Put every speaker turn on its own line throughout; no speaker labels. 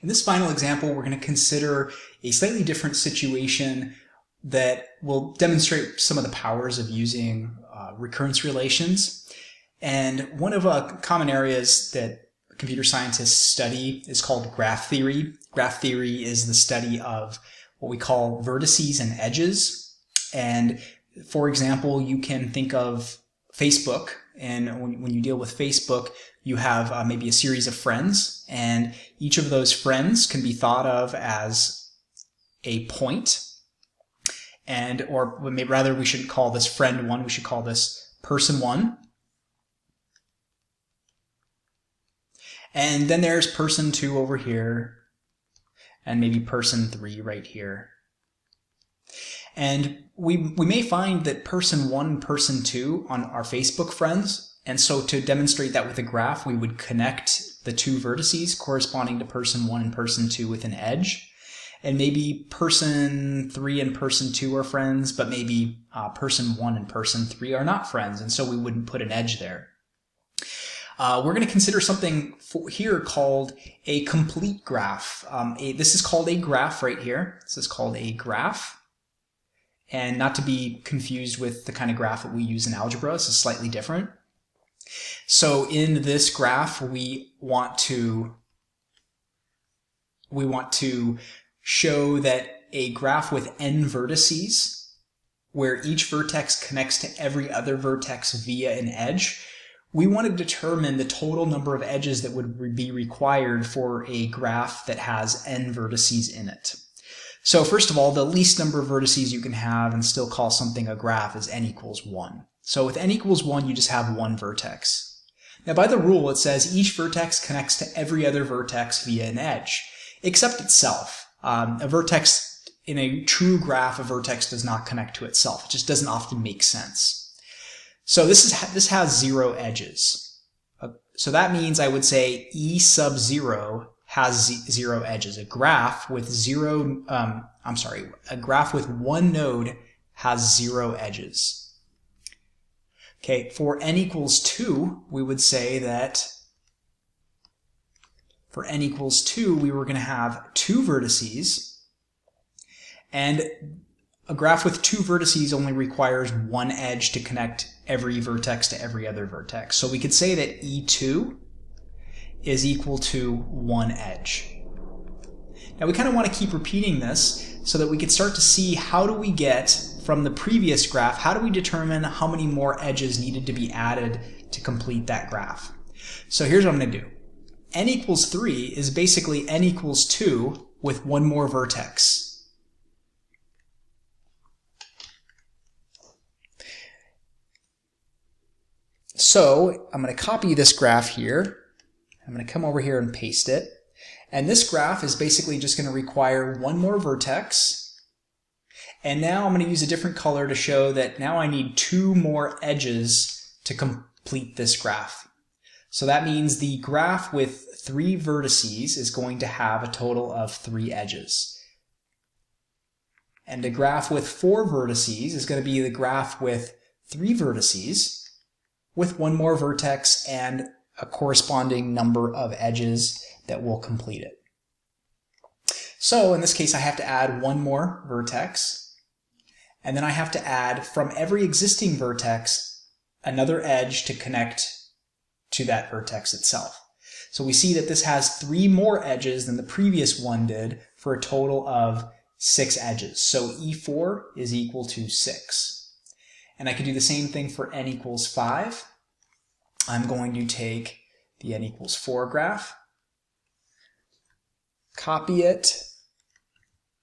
In this final example, we're going to consider a slightly different situation that will demonstrate some of the powers of using recurrence relations. And one of the common areas that computer scientists study is called graph theory. Graph theory is the study of what we call vertices and edges. And for example, you can think of Facebook, and when you deal with Facebook, you have maybe a series of friends, and each of those friends can be thought of as a point, or maybe rather we shouldn't call this friend 1, we should call this person 1. And then there's person 2 over here, and maybe person 3 right here. And we may find that person 1 and person 2 on our Facebook friends, and so to demonstrate that with a graph, we would connect the two vertices corresponding to person 1 and person 2 with an edge. And maybe person 3 and person 2 are friends, but maybe person 1 and person 3 are not friends, and so we wouldn't put an edge there. We're going to consider something here called a complete graph. This is called a graph right here. This is called a graph. And not to be confused with the kind of graph that we use in algebra, this is slightly different. So in this graph, we want to show that a graph with n vertices, where each vertex connects to every other vertex via an edge, we want to determine the total number of edges that would be required for a graph that has n vertices in it. So first of all, the least number of vertices you can have and still call something a graph is n equals 1. So with n equals 1, you just have one vertex. Now by the rule, it says each vertex connects to every other vertex via an edge, except itself. A vertex, in a true graph, a vertex does not connect to itself. It just doesn't often make sense. So this has 0 edges. So that means I would say E sub 0 has 0 edges. A graph with a graph with one node has 0 edges. Okay, for n equals 2, we would say that for n equals 2, we were going to have 2 vertices, and a graph with 2 vertices only requires one edge to connect every vertex to every other vertex. So we could say that E2 is equal to 1 edge. Now we kind of want to keep repeating this so that we could start to see how do we get from the previous graph, how do we determine how many more edges needed to be added to complete that graph. So here's what I'm going to do. N equals 3 is basically n equals 2 with one more vertex. So I'm going to copy this graph here. I'm going to come over here and paste it. And this graph is basically just going to require one more vertex. And now I'm going to use a different color to show that now I need 2 more edges to complete this graph. So that means the graph with 3 vertices is going to have a total of 3 edges. And a graph with 4 vertices is going to be the graph with 3 vertices with one more vertex and a corresponding number of edges that will complete it. So in this case, I have to add one more vertex, and then I have to add from every existing vertex another edge to connect to that vertex itself. So we see that this has 3 more edges than the previous one did for a total of 6 edges. So E4 is equal to 6. And I can do the same thing for n equals 5. I'm going to take the n equals 4 graph, copy it,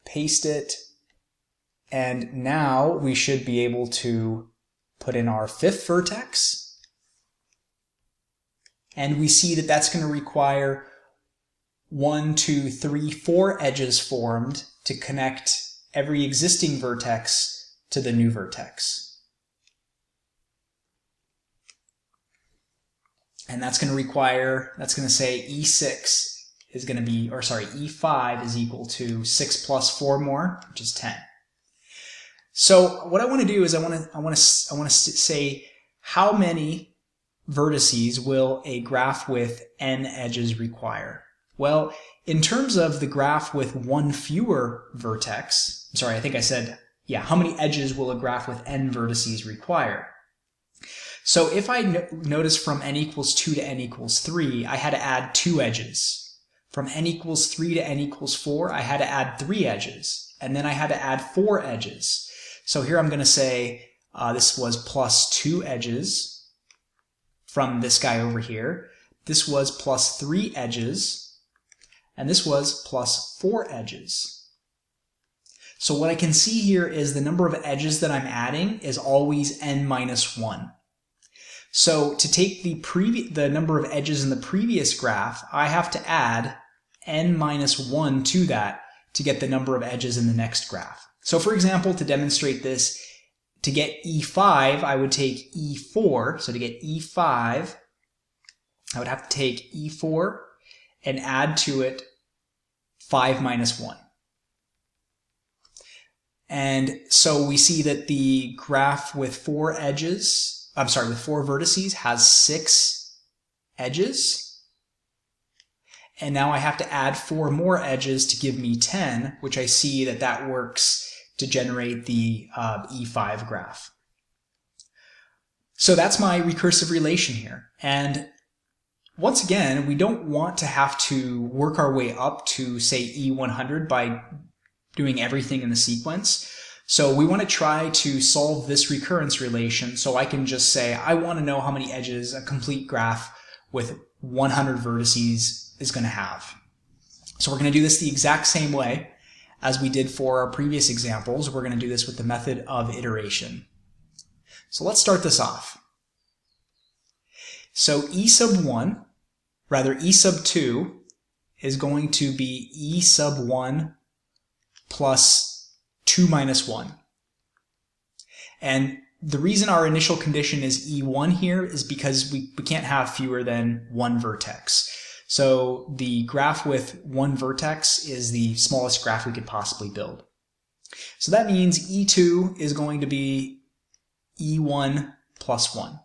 paste it, and now we should be able to put in our 5th vertex. And we see that that's going to require 1, 2, 3, 4 edges formed to connect every existing vertex to the new vertex. And that's going to say E6 is going to be, E5 is equal to 6 plus 4 more, which is 10. So what I want to do is I want to say how many vertices will a graph with n edges require. Well, in terms of the graph with one fewer vertex, sorry, I think I said, yeah, how many edges will a graph with n vertices require? So if I notice from n equals 2 to n equals 3, I had to add 2 edges. From n equals 3 to n equals 4, I had to add 3 edges. And then I had to add 4 edges. So here I'm going to say this was plus 2 edges from this guy over here. This was plus 3 edges. And this was plus 4 edges. So what I can see here is the number of edges that I'm adding is always n minus 1. So to take the number of edges in the previous graph, I have to add n minus 1 to that to get the number of edges in the next graph. So for example, to demonstrate this, to get E5, I would take E4. So to get E5, I would have to take E4 and add to it 5 minus 1. And so we see that the graph with 4 vertices has 6 edges. And now I have to add 4 more edges to give me 10, which I see that works to generate the E5 graph. So that's my recursive relation here. And once again, we don't want to have to work our way up to, say, E100 by doing everything in the sequence. So we want to try to solve this recurrence relation so I can just say, I want to know how many edges a complete graph with 100 vertices is going to have. So we're going to do this the exact same way as we did for our previous examples. We're going to do this with the method of iteration. So let's start this off. So E sub 2 is going to be E sub 1 plus 2 minus 1. And the reason our initial condition is E1 here is because we can't have fewer than one vertex. So the graph with one vertex is the smallest graph we could possibly build. So that means E2 is going to be E1 plus 1.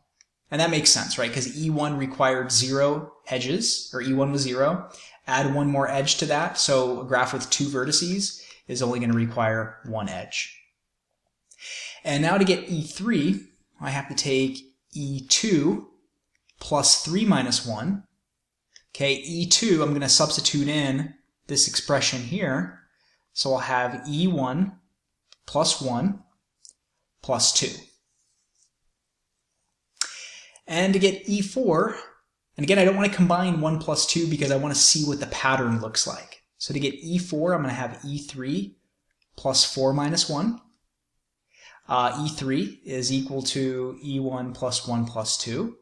And that makes sense, right? Because E1 required 0 edges, or E1 was 0. Add one more edge to that, so a graph with 2 vertices is only going to require 1 edge. And now to get E3, I have to take E2 plus 3 minus 1. Okay, E2, I'm going to substitute in this expression here. So I'll have E1 plus 1 plus 2. And to get E4, and again, I don't want to combine 1 plus 2 because I want to see what the pattern looks like. So to get E4, I'm going to have E3 plus 4 minus 1. E3 is equal to E1 plus 1 plus 2.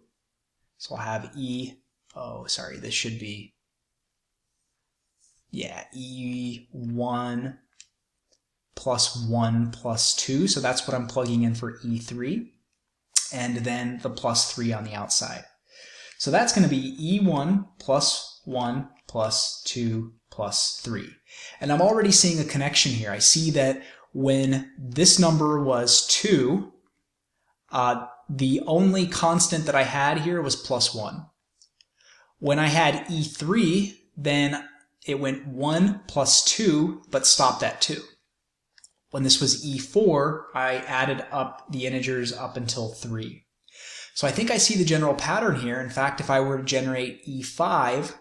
So I'll have this should be, E1 plus 1 plus 2. So that's what I'm plugging in for E3. And then the plus 3 on the outside. So that's going to be E1 plus 1 plus 2 plus 3. And I'm already seeing a connection here. I see that when this number was 2, the only constant that I had here was plus 1. When I had E3, then it went 1 plus 2, but stopped at 2. When this was E4, I added up the integers up until 3. So I think I see the general pattern here. In fact, if I were to generate E5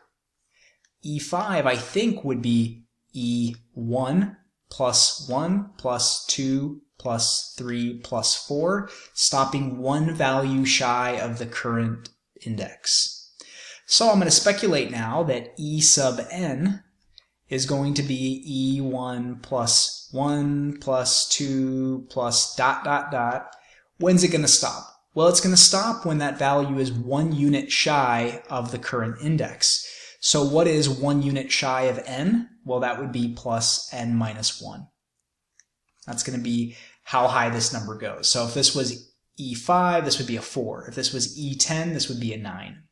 I think would be E1 plus 1 plus 2 plus 3 plus 4, stopping one value shy of the current index. So I'm going to speculate now that E sub n is going to be E1 plus 1 plus 2 plus ... When's it going to stop? Well, it's going to stop when that value is 1 unit shy of the current index. So what is 1 unit shy of n? Well, that would be plus n minus 1. That's going to be how high this number goes. So if this was E5, this would be a 4. If this was E10, this would be a 9.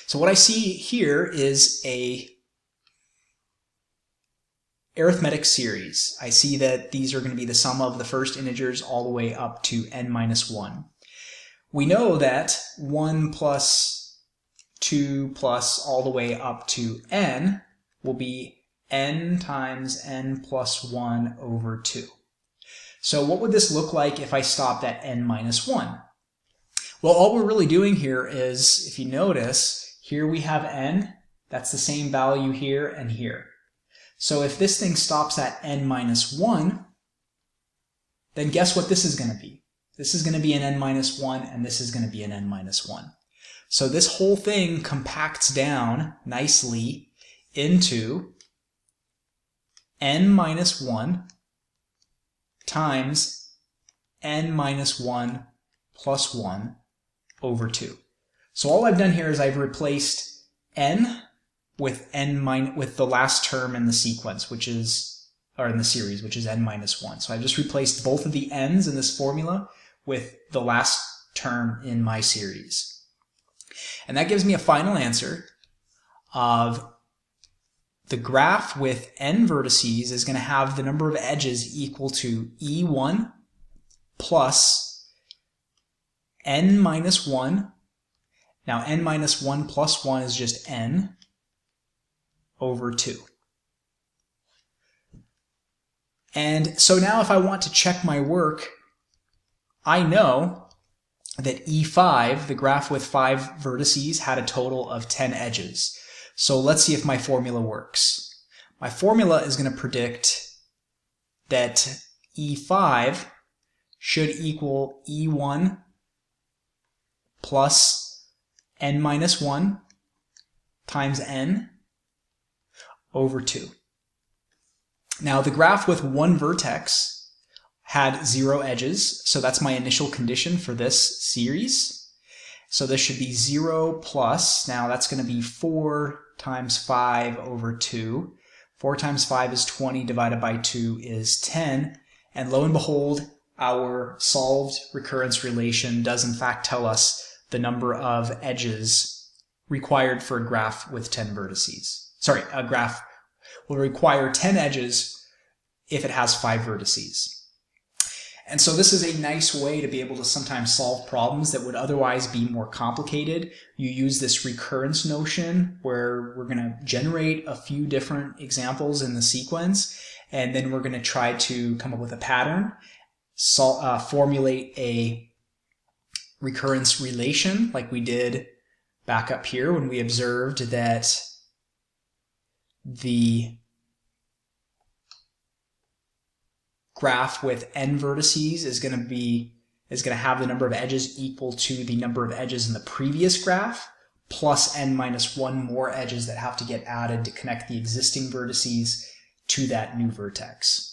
So what I see here is a arithmetic series. I see that these are going to be the sum of the first integers all the way up to n minus 1. We know that 1 plus 2 plus all the way up to n will be n times n plus 1 over 2. So what would this look like if I stopped at n minus 1? Well, all we're really doing here is, if you notice, here we have n, that's the same value here and here. So if this thing stops at n minus 1, then guess what this is going to be? This is going to be an n minus 1, and this is going to be an n minus 1. So this whole thing compacts down nicely into n minus 1 times n minus 1 plus 1 over 2. So all I've done here is I've replaced n with with the last term in the sequence, which is, or in the series, which is n minus 1. So I've just replaced both of the n's in this formula with the last term in my series. And that gives me a final answer of the graph with n vertices is going to have the number of edges equal to e1 plus n minus 1. Now n minus 1 plus 1 is just n over 2. And so now if I want to check my work, I know that E5, the graph with 5 vertices, had a total of 10 edges. So let's see if my formula works. My formula is going to predict that E5 should equal E1 plus n minus 1 times n over 2. Now the graph with one vertex had 0 edges, so that's my initial condition for this series. So this should be 0 plus, now that's going to be 4 times 5 over 2. 4 times 5 is 20, divided by 2 is 10. And lo and behold, our solved recurrence relation does in fact tell us the number of edges required for a graph with 10 vertices. Sorry, a graph will require 10 edges if it has 5 vertices. And so this is a nice way to be able to sometimes solve problems that would otherwise be more complicated. You use this recurrence notion where we're going to generate a few different examples in the sequence, and then we're going to try to come up with a pattern, formulate a recurrence relation like we did back up here when we observed that the graph with n vertices is going to have the number of edges equal to the number of edges in the previous graph plus n minus 1 more edges that have to get added to connect the existing vertices to that new vertex.